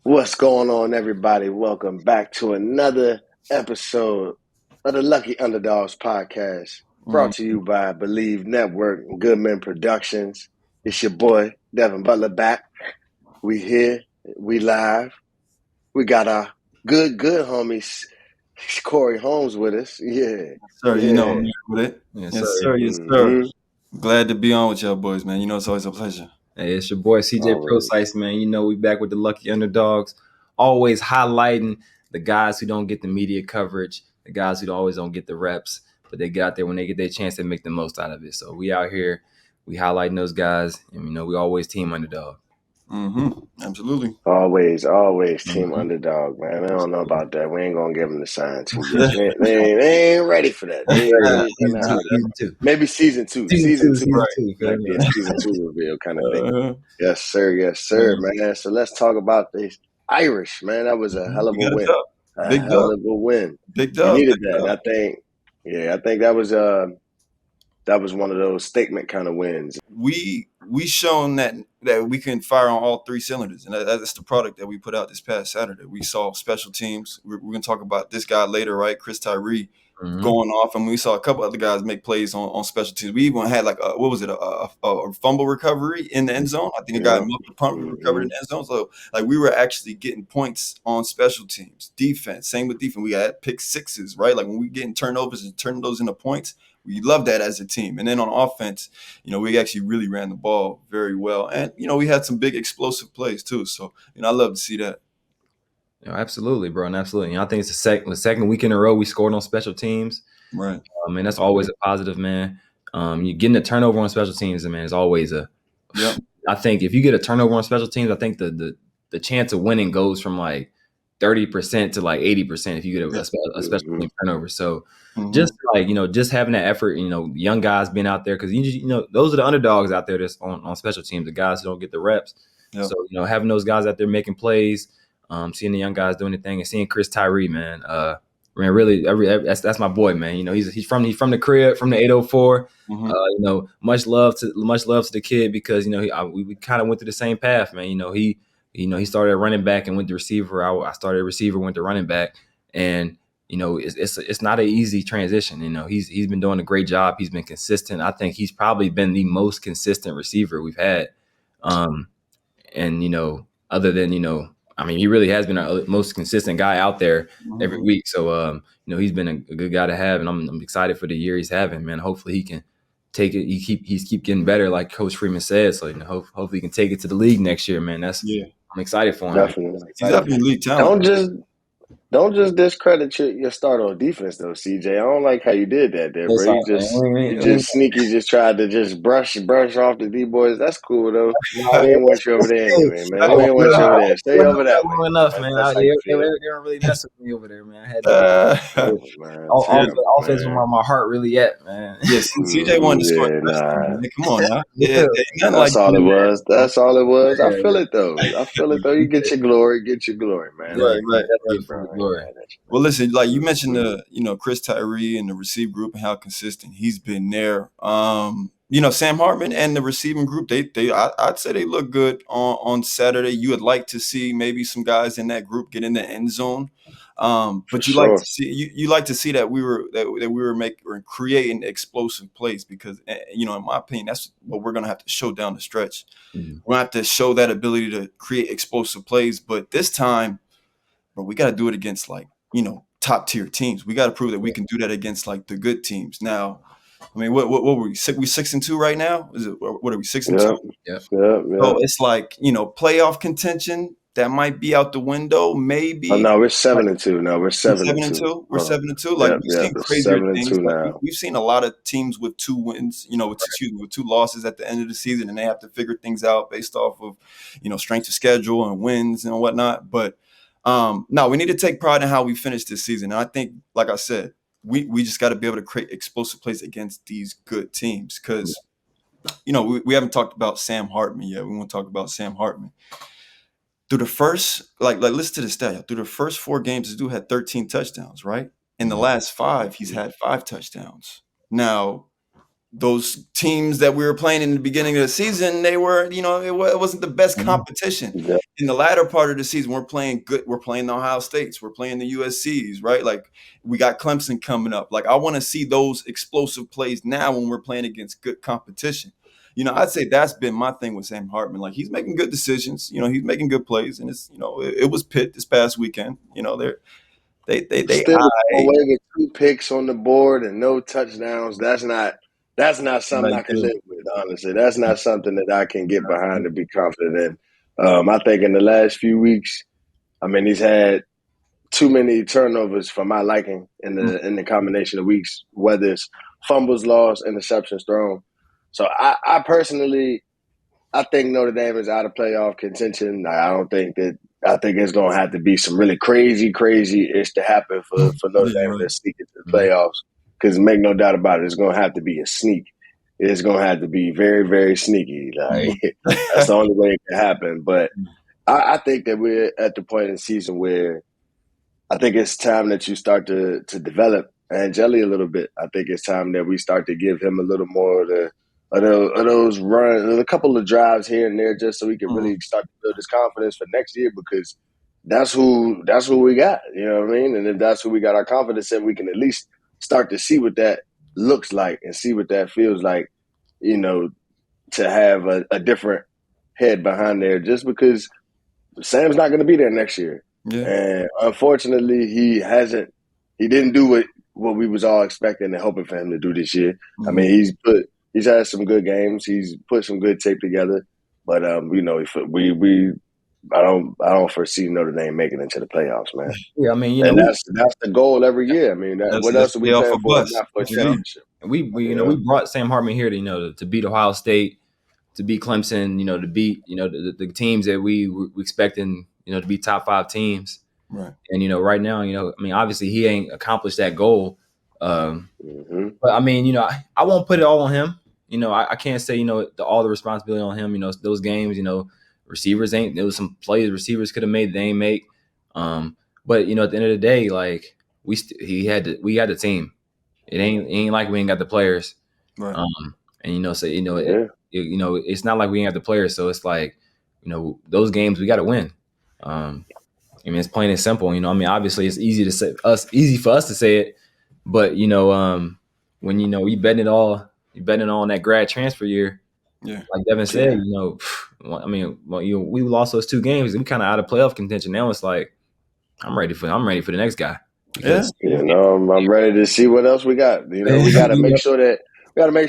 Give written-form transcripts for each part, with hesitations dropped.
What's going on, everybody? Welcome back to another episode of the Lucky Underdogs podcast, brought to you by Believe Network and Goodman Productions. It's your boy, Devin Butler, back. We here, we live. We got our good homies, Corey Holmes with us. Yeah. Sir, you know Yeah. I'm here with it. Yes, Yes, sir. sir. Yes, sir. Glad to be on with y'all boys, man. You know it's always a pleasure. Hey, it's your boy CJ Always. Prosise, man. You know we back with the Lucky Underdogs, always highlighting the guys who don't get the media coverage, the guys who always don't get the reps, but they get out there when they get their chance, they make the most out of it. So we out here, we highlighting those guys, and we always team underdog. Absolutely. Always team underdog, man. I don't know about that. We ain't gonna give them the sign too yet. They ain't ready for that. Season two. Maybe season two. Season two. Might be a season two reveal kind of thing. Yes, sir, man. So let's talk about this Irish, man. That was a hell of a win. Big Hell dub. of a win. Big You dub. needed that. And I think that was one of those statement kind of wins. We shown that we can fire on all three cylinders, and that's the product that we put out this past Saturday. We saw special teams. We're gonna talk about this guy later, right? Chris Tyree going off, and we saw a couple other guys make plays on special teams. We even had like a fumble recovery in the end zone. I think a guy muffed the punt recovered in the end zone. So like we were actually getting points on special teams. Defense, same with defense. We had pick sixes, right? Like when we getting turnovers and turning those into points. We love that as a team. And then on offense, we actually really ran the ball very well. And, we had some big explosive plays too. So, I love to see that. Absolutely, bro, and absolutely. I think it's the second week in a row we scored on special teams. Right. And that's always a positive, man. You getting a turnover on special teams, man, is always a. Yep. I think if you get a turnover on special teams, I think the chance of winning goes from like 30% to like 80% if you get a special team turnover. So just just having that effort, young guys being out there because those are the underdogs out there that's on special teams, the guys who don't get the reps. Yep. So having those guys out there making plays, seeing the young guys doing the thing, and seeing Chris Tyree, man. Man, really, that's my boy, man. He's from the crib, from the 804. Much love to the kid because we kind of went through the same path, man. He started running back and went to receiver. I started receiver, went to running back, and it's not an easy transition. He's been doing a great job. He's been consistent. I think he's probably been the most consistent receiver we've had. Other than he really has been our most consistent guy out there every week. So he's been a good guy to have, and I'm excited for the year he's having, man. Hopefully he can take it. He's keep getting better, like Coach Freeman said. So hopefully he can take it to the league next year, man. I'm excited for him. Definitely. He's definitely league talent. Don't just discredit your start on defense though, CJ. I don't like how you did that there, bro. You just sneaky, just tried to just brush off the D boys. That's cool though. We ain't want you over there anyway, man. We ain't want you over there. Stay over that way. Enough, man. They don't really mess with me over there, man. I had offense where my heart really at, man. Yes, CJ wanted to score. Come on now. That's all it was. That's all it was. I feel it though. You get your glory, man. Right. Well, listen, like you mentioned Chris Tyree and the receive group and how consistent he's been there. Sam Hartman and the receiving group, I'd say they look good on Saturday. You would like to see maybe some guys in that group get in the end zone. But you like to see that we were creating explosive plays because in my opinion that's what we're gonna have to show down the stretch. We're gonna have to show that ability to create explosive plays, but this time, bro, we got to do it against top tier teams. We got to prove that we can do that against like the good teams. Now, I mean, what were we? We 6-2 right now? Is it what are we 6-2? Yeah. So it's like playoff contention. That might be out the window, maybe. Oh, no, we're 7-2. No, we're 7-2. We're 7-2. Like we've seen crazier things. Like, we've seen a lot of teams with 2 wins, with 2 losses at the end of the season, and they have to figure things out based off of, strength of schedule and wins and whatnot. But no, we need to take pride in how we finished this season. And I think, like I said, we just got to be able to create explosive plays against these good teams because, we haven't talked about Sam Hartman yet. We want to talk about Sam Hartman. Through the first, listen to the stat. Through the first 4 games, this dude had 13 touchdowns, right? In the last 5, he's had 5 touchdowns. Now, those teams that we were playing in the beginning of the season, they were, it wasn't the best competition. Yeah. In the latter part of the season, we're playing good. We're playing the Ohio States. We're playing the USCs, right? Like, we got Clemson coming up. Like, I want to see those explosive plays now when we're playing against good competition. I'd say that's been my thing with Sam Hartman. Like, he's making good decisions. He's making good plays, and it's, it was Pitt this past weekend. They Still away with 2 picks on the board and no touchdowns. That's not something I can live with, honestly. That's not something that I can get behind and be confident in. I think in the last few weeks, he's had too many turnovers for my liking in the combination of weeks, whether it's fumbles lost, interceptions thrown. So I personally, I think Notre Dame is out of playoff contention. I think it's going to have to be some really crazy-ish to happen for Notre Dame to sneak into the playoffs. Because make no doubt about it, it's going to have to be a sneak. It's going to have to be very, very sneaky. Like, that's the only way it can happen. But I think that we're at the point in the season where I think it's time that you start to develop Angeli a little bit. I think it's time that we start to give him a little more of those runs, a couple of drives here and there, just so he can really start to build his confidence for next year, because that's who we got. You know what I mean? And if that's who we got our confidence in, we can at least start to see what that looks like and see what that feels like, to have a different head behind there, just because Sam's not going to be there next year. Yeah. And unfortunately, he didn't do what we was all expecting and hoping for him to do this year. He's had some good games. He's put some good tape together, but I don't foresee Notre Dame making it to the playoffs, man. Yeah, and that's the goal every year. What else are we playing for? Not for a championship. We brought Sam Hartman here to beat Ohio State, to beat Clemson, to beat the teams that we were expecting, to be top 5 teams. Right. And right now, obviously he ain't accomplished that goal. But I won't put it all on him. I can't say all the responsibility on him. Those games, receivers there was some plays receivers could have made that they ain't make. But at the end of the day, like we had the team. It ain't like we ain't got the players. Right. It's not like we ain't got the players. So it's like, those games we got to win. It's plain and simple. Obviously it's easy for us to say it, but when you betting it all on that grad transfer year. Yeah. Like Devin said, we lost those 2 games and we kind of out of playoff contention. Now it's like I'm ready for the next guy. Because, I'm ready to see what else we got. We got to make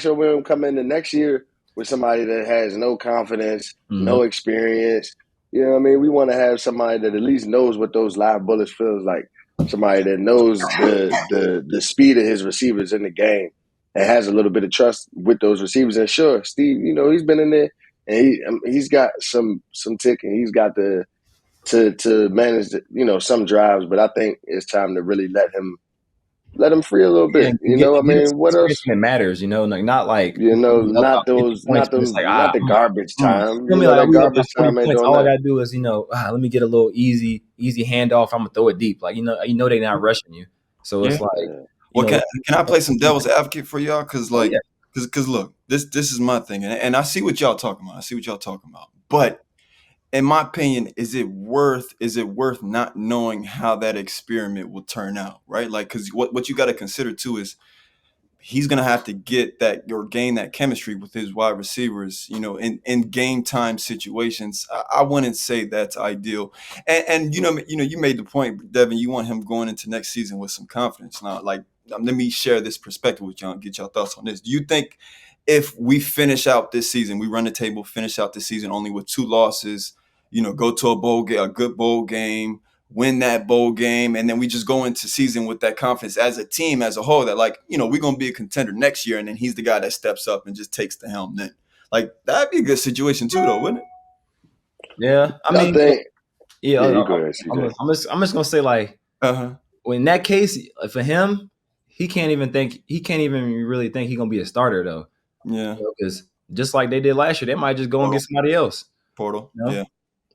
sure we don't come into next year with somebody that has no confidence, no experience. You know what I mean? We want to have somebody that at least knows what those live bullets feels like. Somebody that knows the speed of his receivers in the game and has a little bit of trust with those receivers. And sure, Steve, he's been in there and he's got some tick and he's got to manage some drives. But I think it's time to really let him free a little bit. What else? It matters, not like not the garbage time. That garbage time ain't doing all that. I gotta do is let me get a little easy handoff. I'm gonna throw it deep, like they're not rushing you. So it's like, well, can I play some devil's advocate for y'all? Because look, this is my thing, and I see what y'all talking about. But in my opinion, is it worth not knowing how that experiment will turn out, right? Like, because what you got to consider too is he's gonna have to get that or gain that chemistry with his wide receivers, in game time situations. I wouldn't say that's ideal. And you made the point, Devin. You want him going into next season with some confidence. Now, like, let me share this perspective with y'all and get y'all thoughts on this. Do you think if we finish out this season, we run the table, finish out this season only with 2 losses, go to a good bowl game, win that bowl game, and then we just go into season with that confidence as a team, as a whole, that like, we're going to be a contender next year, and then he's the guy that steps up and just takes the helm then. Like, that'd be a good situation too, though, wouldn't it? Yeah. I think, I'm just going to say, like, well, in that case, for him, he can't even really think he's going to be a starter, though. Yeah. Because just like they did last year, they might just go and get somebody else. Portal. Yeah.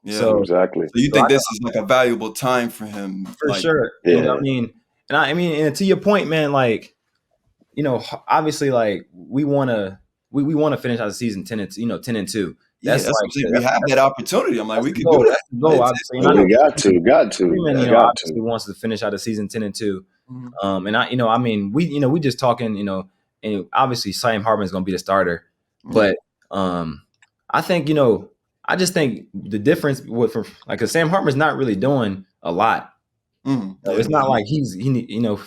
Yeah, so, exactly. So you think this is like a valuable time for him? For sure. Yeah. And and to your point, man, like obviously, like we want to finish out the season 10-2. Yeah, That's that's what I'm like saying. We have that opportunity. I'm like, we could do that. That's the goal, obviously. And I know We got to. Freeman, Got to. obviously wants to finish out the season 10-2. And I mean, we just talking, and obviously Sam Hartman's going to be the starter, but I think, I just think the difference from cause Sam Hartman's not really doing a lot. It's not like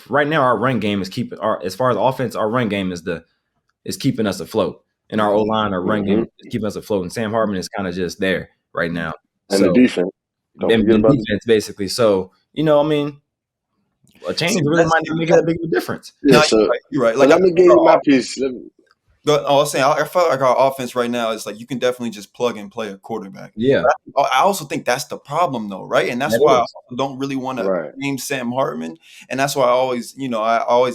right now our run game is keeping as far as offense, our run game is keeping us afloat. And our O-line, our run game is keeping us afloat. And Sam Hartman is kind of just there right now. And the defense. Don't forget about defense, basically. So, I mean, a change really might not make that big of a difference. Yeah, no, you're right. Like, let me give you my piece. I was saying, I felt like our offense right now is like you can definitely just plug and play a quarterback. Yeah. But I also think that's the problem, though, right? And that's why I don't really want to name Sam Hartman. And that's why I always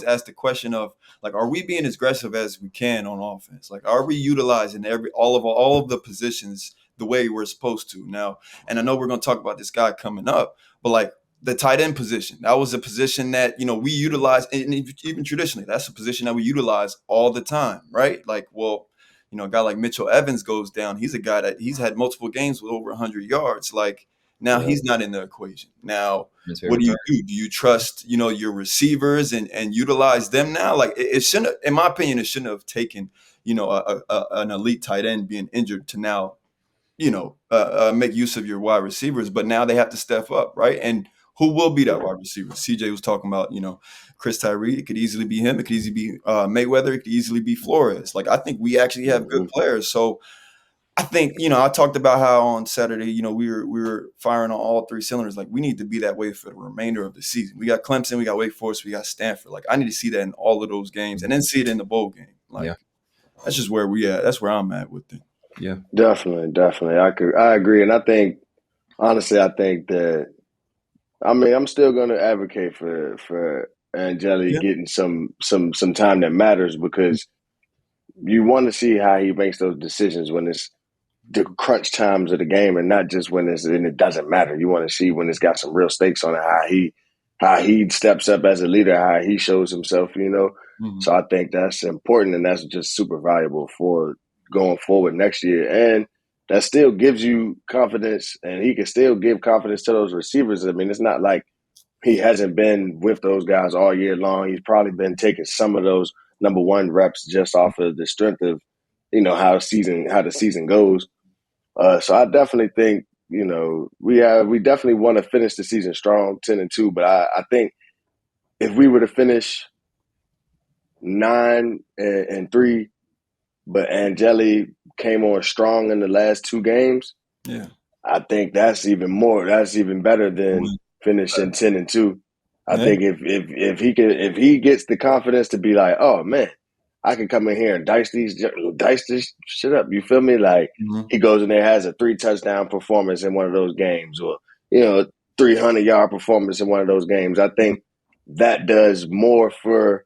ask the question of, like, are we being as aggressive as we can on offense? Like, are we utilizing all of the positions the way we're supposed to now? And I know we're going to talk about this guy coming up, but like, the tight end position, that was a position that, we utilize, and even traditionally, that's a position that we utilize all the time, right? Like, well, a guy like Mitchell Evans goes down. He's a guy that he's had multiple games with over 100 yards. Like, now he's not in the equation. Now, what do you do? Do you trust, your receivers and utilize them now? Like, it shouldn't, in my opinion, it shouldn't have taken, an elite tight end being injured to now, make use of your wide receivers. But now they have to step up, right? And who will be that wide receiver? CJ was talking about, Chris Tyree. It could easily be him. It could easily be Mayweather. It could easily be Flores. Like, I think we actually have good players. So I think, I talked about how on Saturday, we were firing on all three cylinders. Like, we need to be that way for the remainder of the season. We got Clemson, we got Wake Forest, we got Stanford. Like, I need to see that in all of those games and then see it in the bowl game. Like, that's just where we at. That's where I'm at with it. Yeah, definitely. I agree. And I think, honestly, that, I'm still going to advocate for Angeli getting some time that matters, because you want to see how he makes those decisions when it's the crunch times of the game, and not just when it doesn't matter. You want to see when it's got some real stakes on it, how he steps up as a leader, how he shows himself. So I think that's important, and that's just super valuable for going forward next year. And that still gives you confidence, and he can still give confidence to those receivers. I mean, it's not like he hasn't been with those guys all year long. He's probably been taking some of those number one reps just off of the strength of, how the season goes. So I definitely think, we definitely want to finish the season strong, 10-2. But I think if we were to finish 9-3, but Angeli came on strong in the last two games, I think that's even better than finishing 10-2. I think if he gets the confidence to be like, oh man, I can come in here and dice this shit up. You feel me? Like, he goes in there, has a 3-touchdown performance in one of those games, or 300-yard performance in one of those games. I think that does more for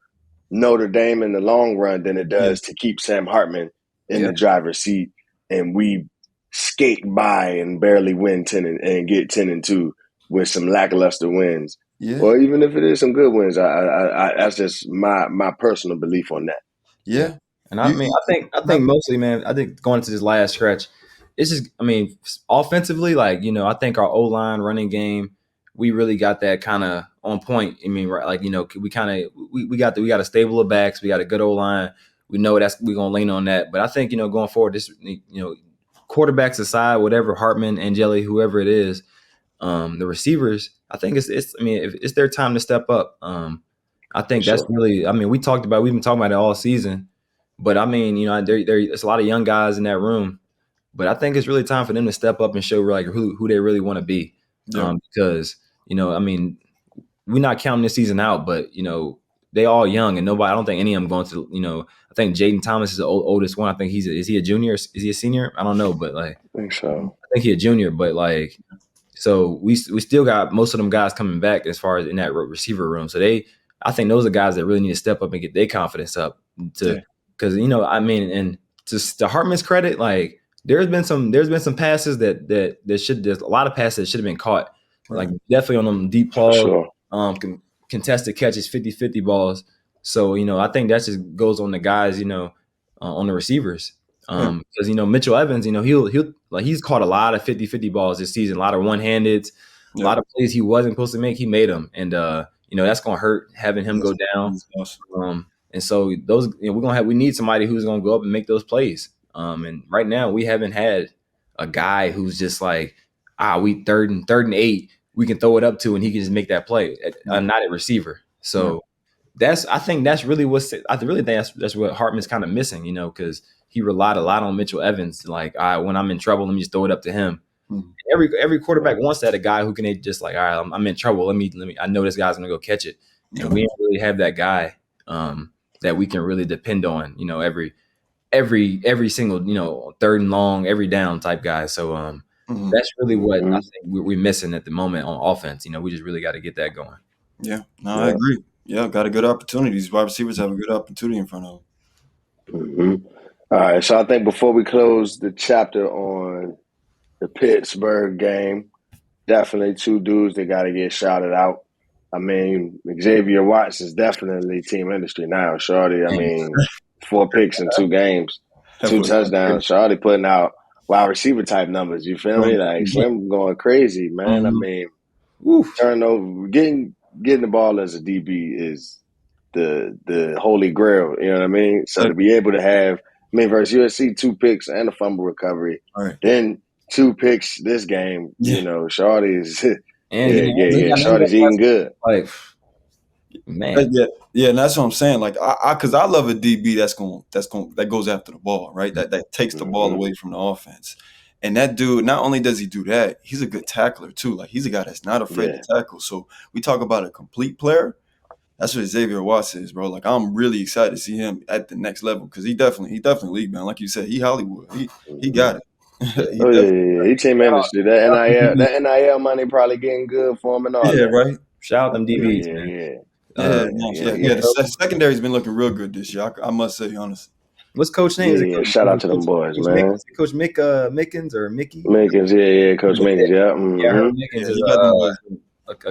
Notre Dame in the long run than it does to keep Sam Hartman in the driver's seat, and we skate by and barely win 10 and get 10-2 with some lackluster wins. Or even if it is some good wins, I that's just my personal belief on that. Yeah. And I mean, I think mostly, man, I think going into this last stretch, it's just, offensively, like, I think our O-line running game, we really got that kind of on point. I mean, right, like, we kind of, we got a stable of backs. We got a good O-line. We know we're going to lean on that. But I think, going forward, this, quarterbacks aside, whatever, Hartman, Angeli, whoever it is, the receivers, I think if it's their time to step up. I think that's really, we've been talking about it all season, but there's a lot of young guys in that room, but I think it's really time for them to step up and show like who they really want to be. Because, we're not counting this season out, but, they all young, and I don't think any of them going to, I think Jaden Thomas is the oldest one. I think is he a junior? Is he a senior? I don't know, but like, I think so. I think he's a junior, but like, so we still got most of them guys coming back as far as in that receiver room. So I think those are guys that really need to step up and get their confidence up because, and to Hartman's credit, like there's been some passes there's a lot of passes that should have been caught, like definitely on them deep balls, contested catches, 50-50 balls. So, I think that just goes on the guys, on the receivers. Because, Mitchell Evans, he's caught a lot of 50-50 balls this season, a lot of one-handeds, a lot of plays he wasn't supposed to make, he made them. And, that's going to hurt having him go down. And so we need somebody who's going to go up and make those plays. And right now we haven't had a guy who's just like, we third and 8, we can throw it up to, and he can just make that play. Not a receiver. So I think that's really I really think that's what Hartman's kind of missing, because he relied a lot on Mitchell Evans. Like, when I'm in trouble, let me just throw it up to him. Every quarterback wants that, a guy who can just like, all right, I'm in trouble. Let me. I know this guy's gonna go catch it. And we don't really have that guy that we can really depend on. Every single third and long, every down type guy. So that's really what I think we're missing at the moment on offense. We just really got to get that going. Yeah, I agree. Yeah, got a good opportunity. These wide receivers have a good opportunity in front of them. All right, so I think before we close the chapter on the Pittsburgh game, definitely two dudes that got to get shouted out. I mean, Xavier Watts is definitely team industry now. Shorty, 4 picks in 2 games, 2 touchdowns. Shorty putting out wide receiver type numbers. You feel me? Like, Slim going crazy, man. I mean, turnover, getting the ball as a DB is the holy grail. You know what I mean? So to be able to have, versus USC, 2 picks and a fumble recovery, then 2 picks this game. Shorty's Shorty's eating good. Like, man, and that's what I'm saying. Like, because I love a DB that goes after the ball, right? That takes the ball away from the offense. And that dude, not only does he do that, he's a good tackler too. Like, he's a guy that's not afraid to tackle. So we talk about a complete player. That's what Xavier Watts is, bro. Like, I'm really excited to see him at the next level because he definitely league man. Like you said, he Hollywood. He got it. He team industry. That NIL money probably getting good for him and all. Yeah, right. Shout out them DBs, man. The secondary's been looking real good this year. I must say, honestly. What's coach name? Shout out to them boys, man. Coach Mickens or Mickey? Mickens, Coach Mickens, Mickens is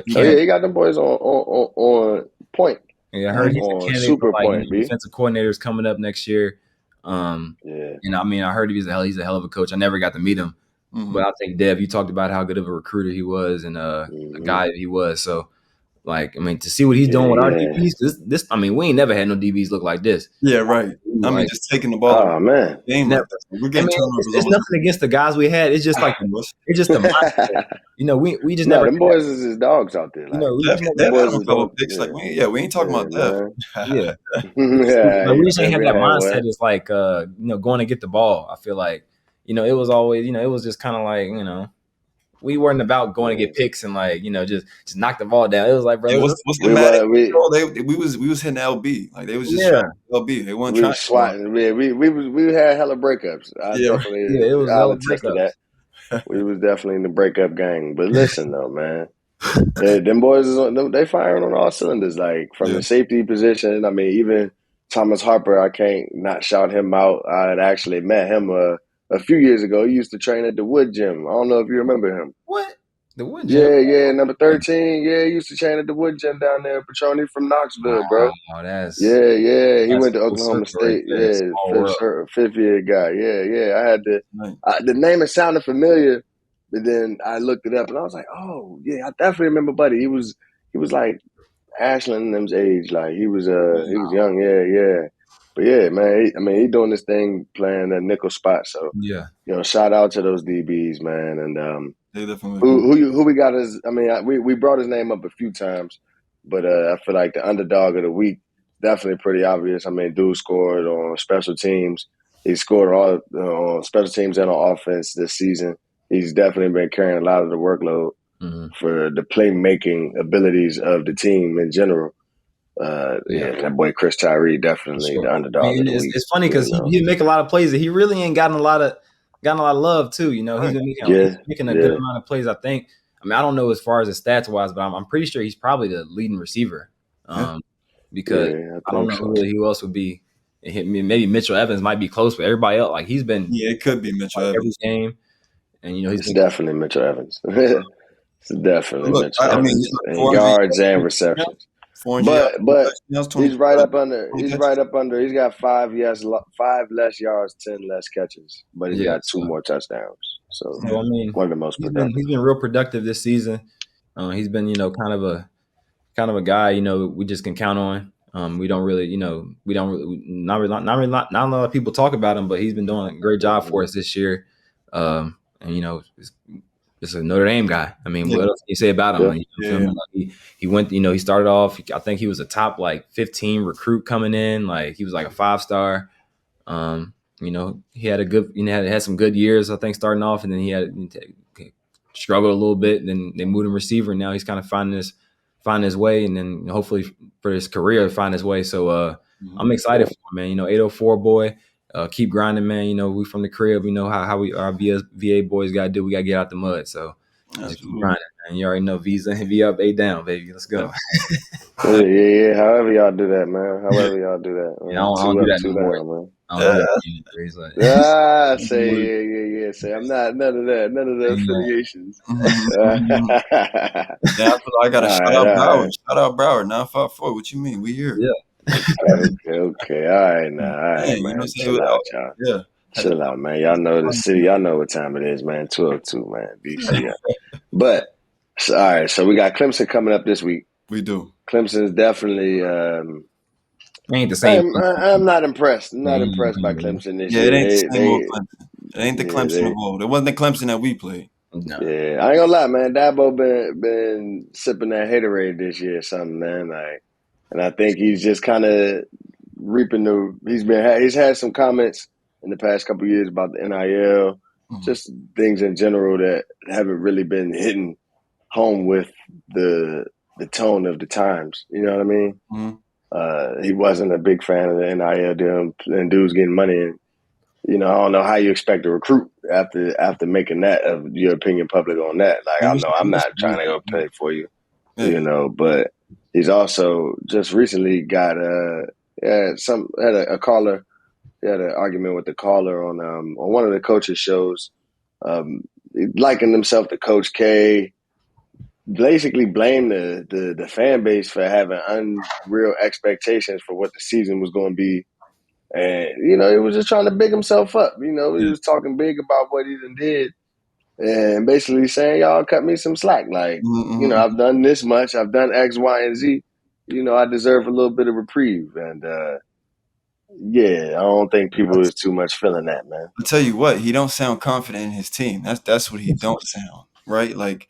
he got them boys on point. Yeah, I heard he's a candidate super for point. Defensive coordinators coming up next year. And I heard he's a hell of a coach. I never got to meet him, but I think Dev, you talked about how good of a recruiter he was and a guy that he was. So, like, to see what he's doing with our DBs, we ain't never had no DBs look like this. Yeah, right. Just taking the ball. Oh man, we're getting it's nothing against the guys we had. It's just like it's just a mindset. We just never. Them boys is his dogs out there. We ain't talking about that. We just ain't have that mindset. It's like going to get the ball. I feel like it was always it was just kind of like we weren't about going to get picks and just knock the ball down. It was like, bro, what's the matter? We was hitting LB. Like, they was just LB. They weren't trying. Swatting. We had hella breakups. I'll attest to that. We was definitely in the breakup gang. But listen though, man, them boys they firing on all cylinders. Like, from the safety position. Even Thomas Harper, I can't not shout him out. I had actually met him a few years ago. He used to train at the Wood Gym. I don't know if you remember him. What? The Wood Gym? Yeah, number 13. Yeah, he used to train at the Wood Gym down there. Petroni from Knoxville, bro. He went to Oklahoma State. Fifth year guy. Yeah. I had the name it sounded familiar, but then I looked it up and I was like, oh yeah, I definitely remember Buddy. He was like Ashland and them's age. Like, he was young. Yeah. But yeah, man, he doing this thing playing a nickel spot. So shout out to those DBs, man. And they definitely who we got is, we brought his name up a few times, but I feel like the underdog of the week, definitely pretty obvious. Dude scored on special teams. He scored all on special teams and on offense this season. He's definitely been carrying a lot of the workload for the playmaking abilities of the team in general. That boy Chris Tyree, definitely the underdog. It's funny because he make a lot of plays that he really ain't gotten a lot of love too. He's been making a good amount of plays. I think. I don't know as far as the stats wise, but I'm pretty sure he's probably the leading receiver. Because I don't know who else would be. Maybe Mitchell Evans might be close, but everybody else, like, he's been. Yeah, it could be Mitchell Evans. Every game, and it's definitely Mitchell Evans. It's definitely Mitchell Evans. In yards and receptions. But he's right up under. He's catches. right up under. He's got 5 less yards, 10 less catches, but he's got 2 more touchdowns. So I mean, one of the most productive. He's been real productive this season. He's been kind of a guy we just can count on. We don't really not a lot of people talk about him, but he's been doing a great job for us this year. And it's a Notre Dame guy. I mean, what else can you say about him? He went. He started off. I think he was a top 15 recruit coming in. Like he was like a 5-star. He had a good. Had some good years. I think starting off, and then he struggled a little bit. And then they moved him receiver. And now he's kind of finding his way, and then hopefully for his career find his way. So I'm excited for him, man. 804 boy. Keep grinding, man. We from the crib. We know how our VA boys got to do. We got to get out the mud. So just keep grinding, man. You already know V up, A down, baby. Let's go. Yeah. However y'all do that, man. However y'all do that. Man. Yeah, I don't do that no more. Man. Say Say I'm not none of that. None of the affiliations. Yeah, I got to shout out Broward. Right. Shout out Broward 954. What you mean? We here? Yeah. Okay. All right, now. All right, man. Chill out, y'all. Yeah. Chill out, man. Y'all know the city. Y'all know what time it is, man. 12:02, man. BC. But all right. So we got Clemson coming up this week. We do. Clemson's definitely. Ain't the same. I'm not impressed. I'm not impressed by Clemson this year. It ain't the same old Clemson. It ain't the Clemson of old. It wasn't the Clemson that we played. No. Yeah, I ain't gonna lie, man. Dabo been sipping that haterade this year or something, man. And I think he's just kind of reaping he's had some comments in the past couple of years about the NIL, just things in general that haven't really been hitting home with the tone of the times. You know what I mean? Mm-hmm. He wasn't a big fan of the NIL deal and dudes getting money. And, I don't know how you expect to recruit after making that of your opinion public on that. Like, I know I'm not trying to go play for you, but he's also just recently got a caller. He had an argument with the caller on one of the coaches' shows, likened himself to Coach K. Basically blamed the fan base for having unreal expectations for what the season was going to be. And, he was just trying to big himself up. He was talking big about what he done did and basically saying, y'all cut me some slack. Like, I've done this much. I've done X, Y, and Z. I deserve a little bit of reprieve. And, I don't think people is too much feeling that, man. I'll tell you what, he don't sound confident in his team. That's what he don't sound, right? Like,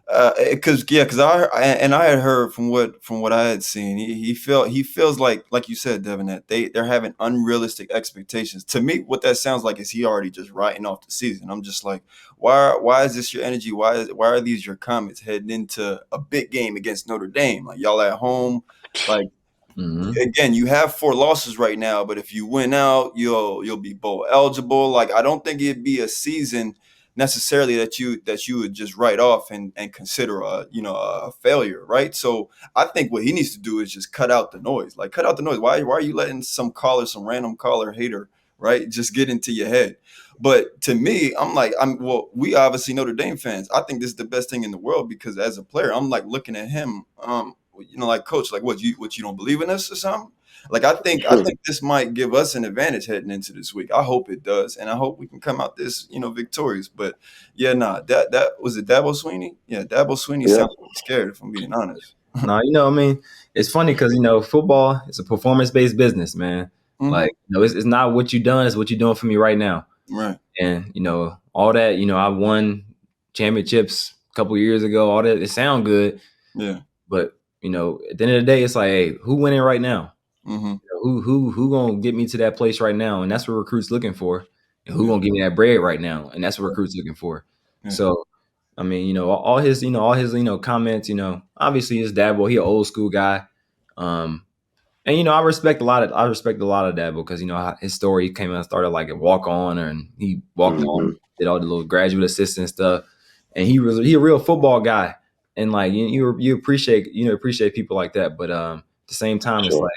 because I had heard from what I had seen, he feels like you said, Devin, that they're having unrealistic expectations. To me, what that sounds like is he already just writing off the season. I'm just like, why is this your energy? Why are these your comments heading into a big game against Notre Dame? Like, y'all at home, like. Mm-hmm. Again, you have 4 losses right now, but if you win out, you'll be bowl eligible. Like, I don't think it'd be a season necessarily that you would just write off and consider a failure, right? So I think what he needs to do is just cut out the noise. Like, cut out the noise. Why are you letting some random caller hater, right, just get into your head? But to me, we obviously Notre Dame fans. I think this is the best thing in the world because as a player, I'm like looking at him, like, coach, like what you don't believe in us or something? Like, I think this might give us an advantage heading into this week. I hope it does, and I hope we can come out this, victorious. But that was it. Dabo Swinney, Dabo Swinney sounds scared, if I'm being honest. No, I mean, it's funny because football is a performance-based business, man. Mm-hmm. Like, it's not what you done; it's what you're doing for me right now. Right. And all that. I won championships a couple of years ago. All that, it sound good. Yeah. But at the end of the day, it's like, hey, who winning right now? Mm-hmm. Who gonna get me to that place right now? And that's what recruits looking for. And who gonna give me that bread right now? And that's what recruits looking for. Yeah. So, I mean, all his comments. Obviously, his Dabo, he an old school guy. And I respect a lot of Dabo because his story, he came out and started like a walk on, and he walked on, did all the little graduate assistant stuff, and he a real football guy. And like you appreciate people like that, but at the same time, it's like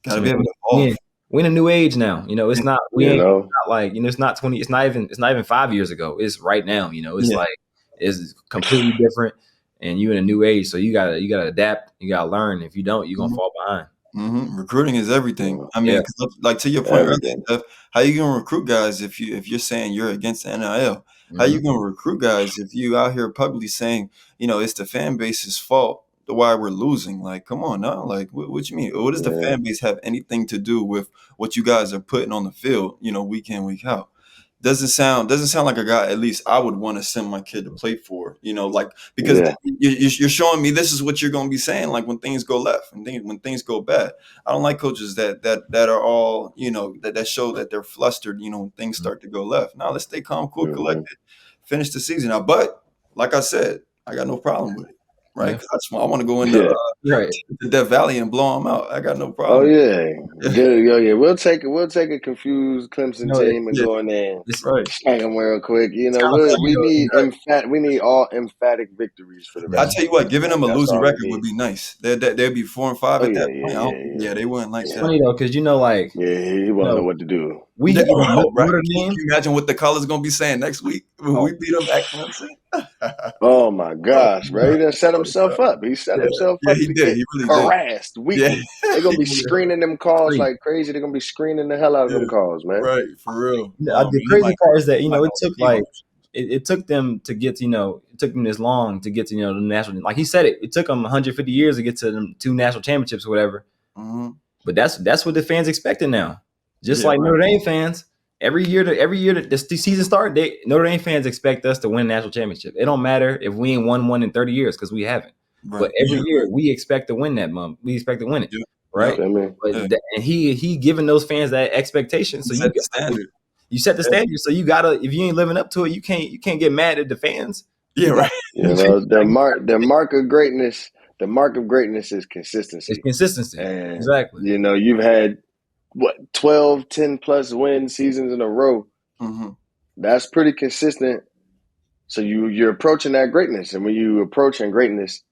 gotta be able to evolve. We're in a new age now. It's not it's not 20. It's not even 5 years ago. It's right now. It's like it's completely different. and you in a new age, so you gotta adapt, you gotta learn. If you don't, you're gonna fall behind. Recruiting is everything. I mean, 'cause like to your point earlier, Jeff, how you gonna recruit guys if you're saying you're against the NIL? How you gonna recruit guys if you out here publicly saying, it's the fan base's fault why we're losing? Like, come on now. Like, what you mean? What does the fan base have anything to do with what you guys are putting on the field, week in, week out? Doesn't sound like a guy at least I would want to send my kid to play for, because you're showing me this is what you're going to be saying, like when things go left and when things go bad. I don't like coaches that are all, that show that they're flustered, when things start to go left. Now let's stay calm, cool, collected, finish the season out. But like I said, I got no problem with it. Right, I want to go into Death Valley and blow them out. I got no problem. Oh yeah. We'll take a confused Clemson team and go in there and spank them real quick. We need all emphatic victories for the rest. I tell you what, giving them a losing record would be nice. They'd be 4-5 at that point. Yeah, they wouldn't like that. It's funny though, because he won't know what to do. Can you imagine what the caller's gonna be saying next week when we beat them at Clemson? Oh my gosh, bro! He done set himself up. He set himself up. He did. He really harassed weekly. They're gonna be screening them calls like crazy. They're gonna be screening the hell out of them calls, man. Right, for real. The crazy part is that it took it took them to get it took them this long to get to the national. Like he said, it took them 150 years to get to them 2 national championships or whatever. But that's what the fans expecting now. Just like Notre Dame fans. Every year that the season starts, Notre Dame fans expect us to win a national championship. It don't matter if we ain't won one in 30 years because we haven't. Right. But every year we expect to win that month. We expect to win it, right? And he giving those fans that expectation. So you set the standard. So you gotta, if you ain't living up to it, you can't get mad at the fans. Yeah, right. The mark of greatness. The mark of greatness is consistency. It's consistency. And, exactly. You've had 12, 10 plus win seasons in a row. That's pretty consistent. So you're approaching that greatness, and when you approaching greatness,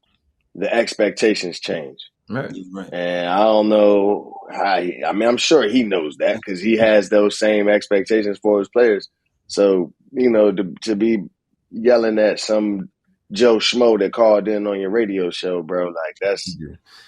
the expectations change. Right. And I don't know how. I'm sure he knows that because he has those same expectations for his players. So to be yelling at some Joe Schmo that called in on your radio show, bro, like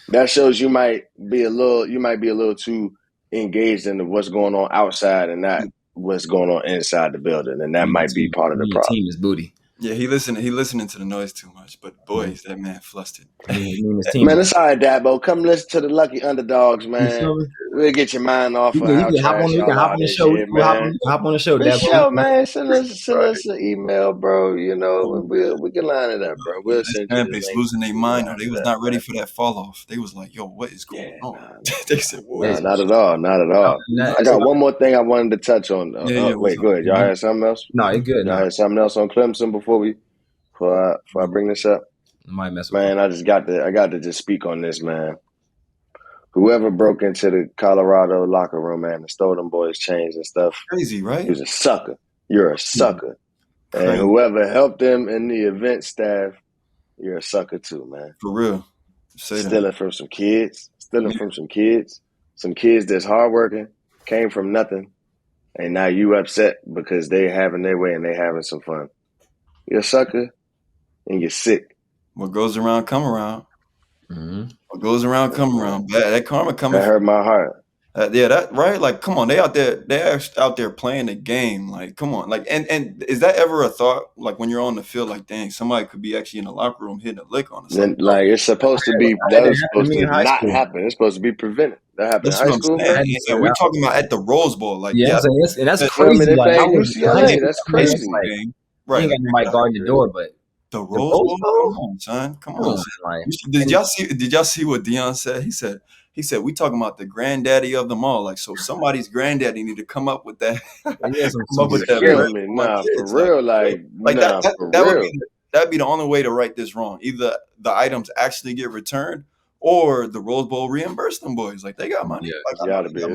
that shows you might be a little too engaged in what's going on outside and not what's going on inside the building, and that might be part of the problem. Team is booty. Yeah, he listening to the noise too much, but boy, is that man flustered. Man, it's all right, Dabo. Come listen to the Lucky Underdogs, man. We'll get your mind off of how trash y'all are this year, man. Hop on the show, For Dabo. sure, man. Send us an email, bro. And we can line it up, bro. We'll send you. They losing their mind, or they was not ready for that fall off. They was like, "Yo, what is going on?" They said, "Not at all, not at all." I got one more thing I wanted to touch on. Wait, go ahead. Y'all had something else? No, it's good. Y'all had something else on Clemson before I bring this up? Might mess with man, I got to just speak on this, man. Whoever broke into the Colorado locker room, man, and stole them boys' chains and stuff. Crazy, right? He was a sucker. You're a sucker. And whoever helped them in the event staff, you're a sucker too, man. For real. Stealing from some kids. Some kids that's hardworking, came from nothing, and now you upset because they having their way and they having some fun. You're a sucker and you're sick. What goes around, come around. What goes around, come around. That karma coming. That hurt my heart. That right. Like, come on, they're out there playing the game. Like, come on, like, and is that ever a thought? Like when you're on the field, like, dang, somebody could be actually in the locker room hitting a lick on us. Like it's supposed to be. That was supposed to not happen. It's supposed to be prevented. That happened in high school. And we're talking about at the Rose Bowl, like and that's crazy. That's crazy. Right. You ain't got nobody guarding the door, but the Rose Bowl? Come on, son. Come on. Did y'all see what Deion said? He said, we talking about the granddaddy of them all. Like, so somebody's granddaddy need to come up with that. That'd be the only way to right this wrong. Either the items actually get returned or the Rose Bowl reimburse them boys. Like, they got money. Yeah, it's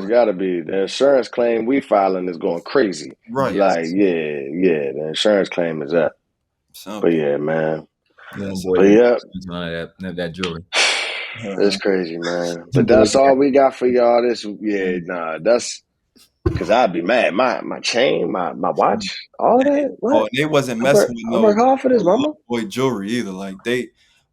gotta be. The insurance claim we filing is going crazy. Right. Like, the insurance claim is up. But yeah, man. That jewelry. It's crazy, man. But that's all we got for y'all. That's because I'd be mad. My chain, my watch, all that. What? Oh, they wasn't messing with I work hard for this, mama. Boy jewelry either. Like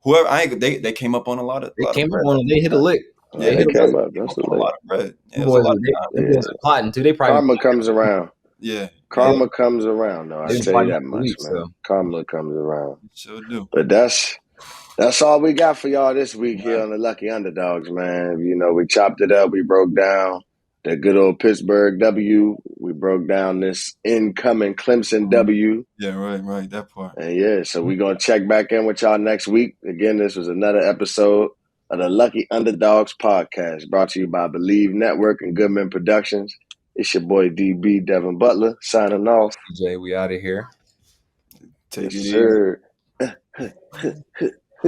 whoever they came up on a lot of They bread. came up on them. They hit a lick. Yeah, they came up. That's A lot of bread. Yeah, it Them was a boys, lot of time. them boys are plotting too. They probably Karma comes around. Yeah. Karma comes around, though. I They've been tell you plotting that for much, weeks, man. so. Karma comes around. Sure do. But that's all we got for y'all this week here on the Lucky Underdogs, man. You know, we chopped it up. We broke down the good old Pittsburgh W. We broke down this incoming Clemson W. Yeah, right. That part. And yeah, so we're going to check back in with y'all next week. Again, this was another episode of the Lucky Underdogs podcast, brought to you by Believe Network and Goodman Productions. It's your boy DB Devin Butler signing off. DJ, we out of here. Take Yes, it easy. sir.